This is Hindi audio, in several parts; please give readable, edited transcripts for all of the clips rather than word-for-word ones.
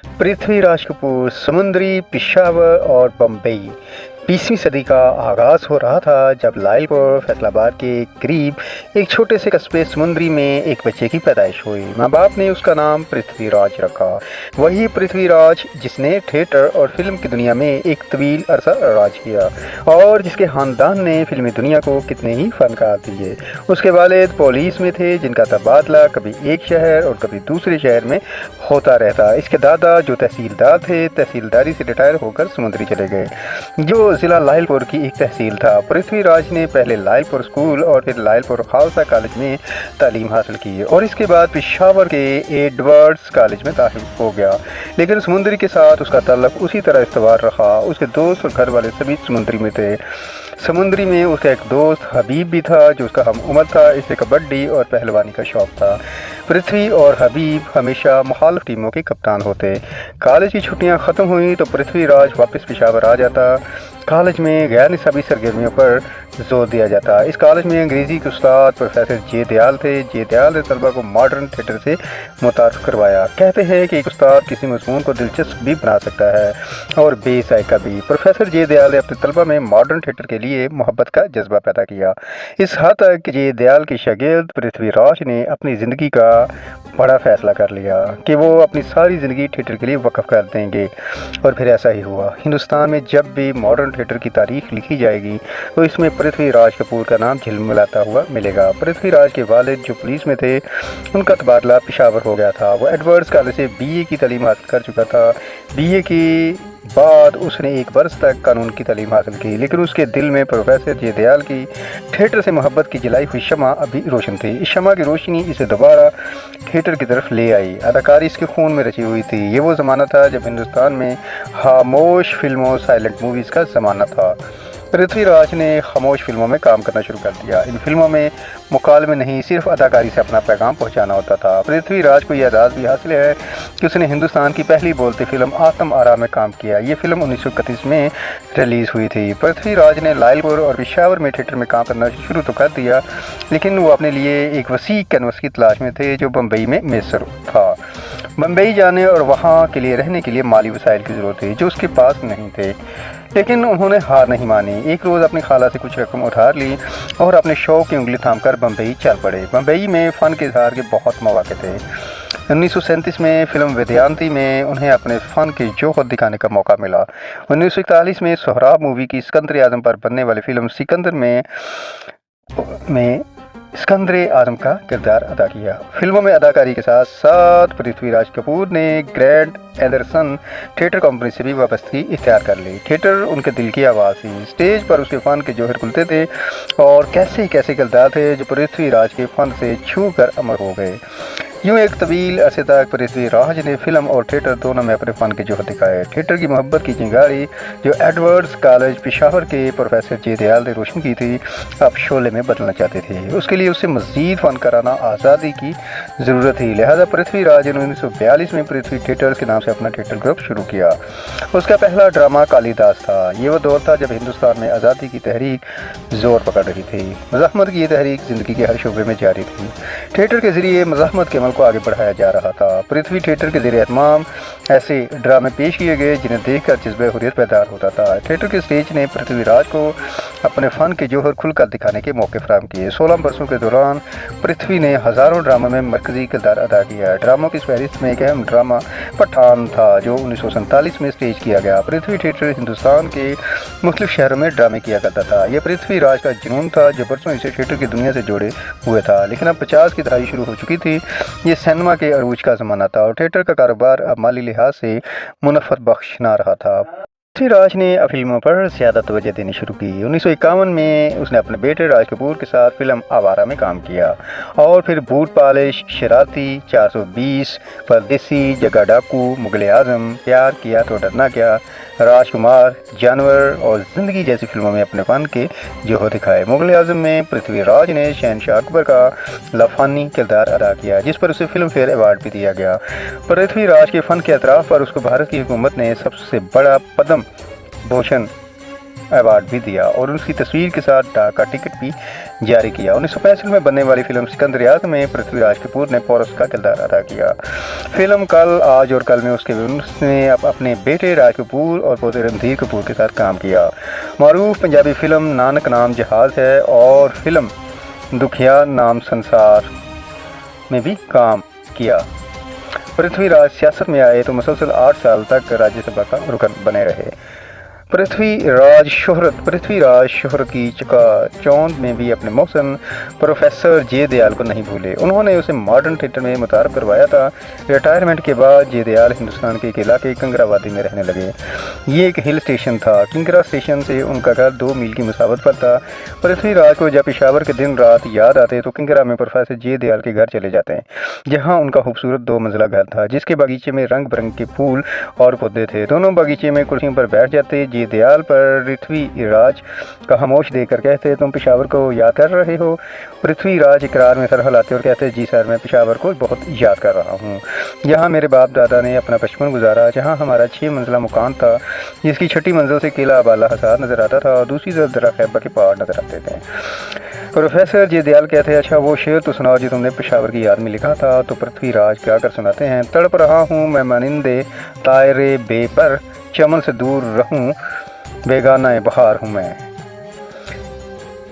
पृथ्वीराज कपूर समुद्री पेशावर और बम्बई 20वीं सदी का आगाज़ हो रहा था जब लायलपुर फैसलाबाद के करीब एक छोटे से कस्बे समुद्री में एक बच्चे की पैदाइश हुई। माँ बाप ने उसका नाम पृथ्वीराज रखा। वही पृथ्वीराज जिसने थिएटर और फिल्म की दुनिया में एक तवील अरसा राज किया और जिसके ख़ानदान ने फिल्मी दुनिया को कितने ही फनकार दिए। उसके वालिद पुलिस में थे जिनका तबादला कभी एक शहर और कभी दूसरे शहर में होता रहता। इसके दादा जो तहसीलदार थे, तहसीलदारी से रिटायर होकर समुद्री चले गए, जो जिला लायलपुर की एक तहसील था। पृथ्वीराज ने पहले लायलपुर स्कूल और फिर लायलपुर खालसा कॉलेज में तालीम हासिल की और इसके बाद पेशावर के एडवर्ड्स कॉलेज में दाखिल हो गया। लेकिन समुद्री के साथ उसका ताल्लुक उसी तरह इस्तवार रहा। उसके दोस्त और घर वाले सभी समुद्री में थे। समुद्री में उसका एक दोस्त हबीब भी था जो उसका हम उम्र था। इसे कबड्डी और पहलवानी का शौक़ था। पृथ्वी और हबीब हमेशा मुखालिफ टीमों के कप्तान होते। कॉलेज की छुट्टियां ख़त्म हुई तो पृथ्वीराज वापस पेशावर आ जाता। कॉलेज में गैर निसाबी सरगर्मियों पर जोर दिया जाता। इस कॉलेज में अंग्रेज़ी के उस्ताद प्रोफेसर जे दयाल थे। जे दयाल ने तलबा को मॉडर्न थिएटर से मुतारिफ करवाया। कहते हैं कि एक उस्ताद किसी मज़मून को दिलचस्प भी बना सकता है और बेसायका भी। प्रोफेसर जे दयाल ने अपने तलबा में मॉडर्न थिएटर के लिए मोहब्बत का जज्बा पैदा किया। इस हद तक कि जे दयाल के शागिर्द पृथ्वीराज ने अपनी ज़िंदगी का बड़ा फैसला कर लिया कि वो अपनी सारी ज़िंदगी थिएटर के लिए वक्फ कर देंगे। और फिर ऐसा ही हुआ। हिंदुस्तान में जब भी मॉडर्न थिएटर की तारीख लिखी जाएगी तो इसमें पृथ्वीराज कपूर का नाम झिलमिलाता हुआ मिलेगा। पृथ्वीराज के वालिद जो पुलिस में थे, उनका तबादला पेशावर हो गया था। वो एडवर्ड्स कॉलेज से बीए की तालीम हासिल कर चुका था। बीए की बाद उसने एक बरस तक कानून की तालीम हासिल की, लेकिन उसके दिल में प्रोफेसर जे दयाल की थिएटर से मोहब्बत की जलाई हुई शमा अभी रोशन थी। इस शमा की रोशनी इसे दोबारा थिएटर की तरफ ले आई। अदाकारी इसके खून में रची हुई थी। ये वो ज़माना था जब हिंदुस्तान में खामोश फिल्मों, साइलेंट मूवीज़ का ज़माना था। पृथ्वीराज ने खामोश फिल्मों में काम करना शुरू कर दिया। इन फिल्मों में मुकालमे नहीं, सिर्फ अदाकारी से अपना पैगाम पहुंचाना होता था। पृथ्वीराज को यह एजाज़ भी हासिल है कि उसने हिंदुस्तान की पहली बोलती फिल्म आत्म आरा में काम किया। ये फिल्म 1931 में रिलीज़ हुई थी। पृथ्वीराज ने लायलपुर और पेशावर में थिएटर में काम करना शुरू तो कर दिया, लेकिन वो अपने लिए एक वसी कैनवस की तलाश में थे जो बम्बई में मैसर था। बम्बई जाने और वहाँ के लिए रहने के लिए माली वसाइल की ज़रूरत थी जो उसके पास नहीं थे, लेकिन उन्होंने हार नहीं मानी। एक रोज़ अपनी खाला से कुछ रकम उधार ली और अपने शौक़ की उंगली थामकर बम्बई चल पड़े। बम्बई में फ़न के इज़हार के बहुत मौके थे। 1937 में फिल्म विद्यांती में उन्हें अपने फ़न के जोहर दिखाने का मौका मिला। 1941 में सोहराब मूवी की सिकंदर आज़म पर बनने वाली फिल्म सिकंदर में सिकंदर आज़म का किरदार अदा किया। फिल्मों में अदाकारी के साथ साथ पृथ्वीराज कपूर ने ग्रैंड एंडरसन थिएटर कंपनी से भी वाबस्तगी इख्तियार कर ली। थिएटर उनके दिल की आवाज़ थी। स्टेज पर उसके फ़न के जौहर खुलते थे और कैसे कैसे किरदार थे जो पृथ्वीराज के फ़न से छू कर अमर हो गए। यूँ एक तवील अरसे तक पृथ्वीराज ने फिल्म और थिएटर दोनों में अपने फ़न के जौहर दिखाए। थिएटर की मोहब्बत की चिंगारी जो एडवर्ड्स कॉलेज पेशावर के प्रोफेसर जे दयाल ने रोशन की थी, अब शोले में बदलना चाहते थे। उसके लिए उसे मज़ीद फ़न कराना, आज़ादी की ज़रूरत थी। लिहाजा पृथ्वीराज ने 1942 में पृथ्वी थिएटर्स के नाम से अपना थिएटर ग्रुप शुरू किया। उसका पहला ड्रामा कालिदास था। ये वो दौर था जब हिंदुस्तान में आज़ादी की तहरीक ज़ोर पकड़ रही थी। मज़ाहमत की ये तहरीक ज़िंदगी के हर शोबे में जारी थी। थिएटर के ज़रिए मज़ाहमत के को आगे बढ़ाया जा रहा था। पृथ्वी थिएटर के ज़रिए एहतमाम ऐसे ड्रामे पेश किए गए जिन्हें देखकर जज्बे हुर्रियत पैदा होता था। थिएटर के स्टेज ने पृथ्वीराज को अपने फ़न के जौहर खुलकर दिखाने के मौके फराहम किए। 16 बरसों के दौरान पृथ्वी ने हज़ारों ड्रामों में मरकज़ी किरदार अदा किया। ड्रामों की फहरिस्त में एक अहम ड्रामा पठान था जो 1947 में स्टेज किया गया। पृथ्वी थिएटर हिंदुस्तान के मुख्तलिफ शहरों में ड्रामे किया करता था। यह पृथ्वीराज का जुनून था जो बरसों इसे थिएटर की दुनिया से जोड़े हुए था। लेकिन अब 50 की दहाई शुरू हो चुकी थी। ये सिनेमा के अरूज का ज़माना था और थिएटर का कारोबार अब माली लिहाज से मुनाफत बख्श ना रहा था। पृथ्वीराज ने फिल्मों पर ज़्यादा तवज्जो देनी शुरू की। 1951 में उसने अपने बेटे राज कपूर के साथ फिल्म आवारा में काम किया और फिर बूट पालिश, शरारती, 420, परदेसी, जगा डाकू, मुगल आज़म, प्यार किया तो डरना क्या, राजकुमार, जानवर और ज़िंदगी जैसी फिल्मों में अपने फ़न के जौहर दिखाए। मुगल आज़म में पृथ्वीराज ने शहनशाह अकबर का लाफानी किरदार अदा किया जिस पर उसे फिल्म फेयर अवार्ड भी दिया गया। पृथ्वीराज के फ़न के एतराफ़ पर उसको भारत की हुकूमत ने सबसे बड़ा पद्म भूषण अवार्ड भी दिया और उसकी तस्वीर के साथ डाक का टिकट भी जारी किया। 1965 में बनने वाली फिल्म सिकंदर में पृथ्वीराज कपूर ने पोरस का किरदार अदा किया। फिल्म कल, आज और कल में उसने अपने बेटे राज कपूर और पोते रणधीर कपूर के साथ काम किया। मारूफ पंजाबी फिल्म नानक नाम जहाज है और फिल्म दुखिया नाम संसार में भी काम किया। पृथ्वीराज सियासत में आए तो मुसलसल 8 साल तक राज्यसभा का रुकन बने रहे। पृथ्वीराज शोहरत की चकाचौंध में भी अपने मौसम प्रोफेसर जे दयाल को नहीं भूले। उन्होंने उसे मॉडर्न थिएटर में मुतारफ करवाया था। रिटायरमेंट के बाद जे दयाल हिंदुस्तान के एक इलाके कंगरावादी में रहने लगे। ये एक हिल स्टेशन था। किंगरा स्टेशन से उनका घर 2 मील की मुसाफत पर था। पृथ्वीराज को जब पेशावर के दिन रात याद आते तो किंगरा में प्रोफेसर जे दयाल के घर चले जाते हैं, जहाँ उनका खूबसूरत 2 मंजिला घर था जिसके बगीचे में रंग बिरंग के फूल और पौधे थे। दोनों बगीचे में कुर्सियों पर बैठ जाते। जे दयाल पर पृथ्वीराज का खामोश देखकर कहते, तुम पेशावर को याद कर रहे हो? पृथ्वीराज इकरार में सर हिलाते और कहते, जी सर, मैं पेशावर को बहुत याद कर रहा हूँ। जहाँ मेरे बाप दादा ने अपना बचपन गुजारा, जहाँ हमारा 6 मंजिला मकान था जिसकी 6ठी मंजिल से किला बाला हसार नजर आता था और दूसरी तरफ दरा खैबर के पहाड़ नजर आते थे। प्रोफेसर जे दयाल कहते, अच्छा वो शेर तो सुनाओ जो तुमने पेशावर की याद में लिखा था। तो पृथ्वीराज क्या कर सुनाते हैं, तड़प रहा हूँ मैं मानिंदे तायरे बे पर, चमन से दूर रहूँ बेगाना बहार हूँ मैं।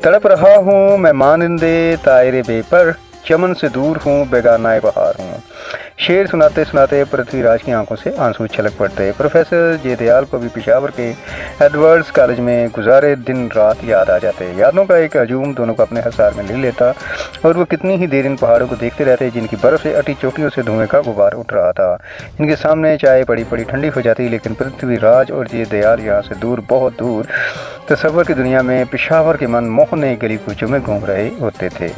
तड़प रहा हूँ मैं मानिंदे तायरे बे पर, चमन से दूर हूँ बेगाना बहार हूँ। शेर सुनाते सुनाते पृथ्वीराज की आंखों से आंसू छलक पड़ते। प्रोफेसर जे दयाल को भी पेशावर के एडवर्ड्स कॉलेज में गुजारे दिन रात याद आ जाते। यादों का एक हजूम दोनों को अपने हिसार में ले लेता और वो कितनी ही देर इन पहाड़ों को देखते रहते जिनकी बर्फ़ से अटी चोटियों से धुएं का गुबार उठ रहा था। इनके सामने चाय पड़ी पड़ी ठंडी हो जाती, लेकिन पृथ्वीराज और जे दयाल यहाँ से दूर, बहुत दूर तस्वर की दुनिया में पेशावर के मन मोहने गली कूचों में घूम रहे होते थे।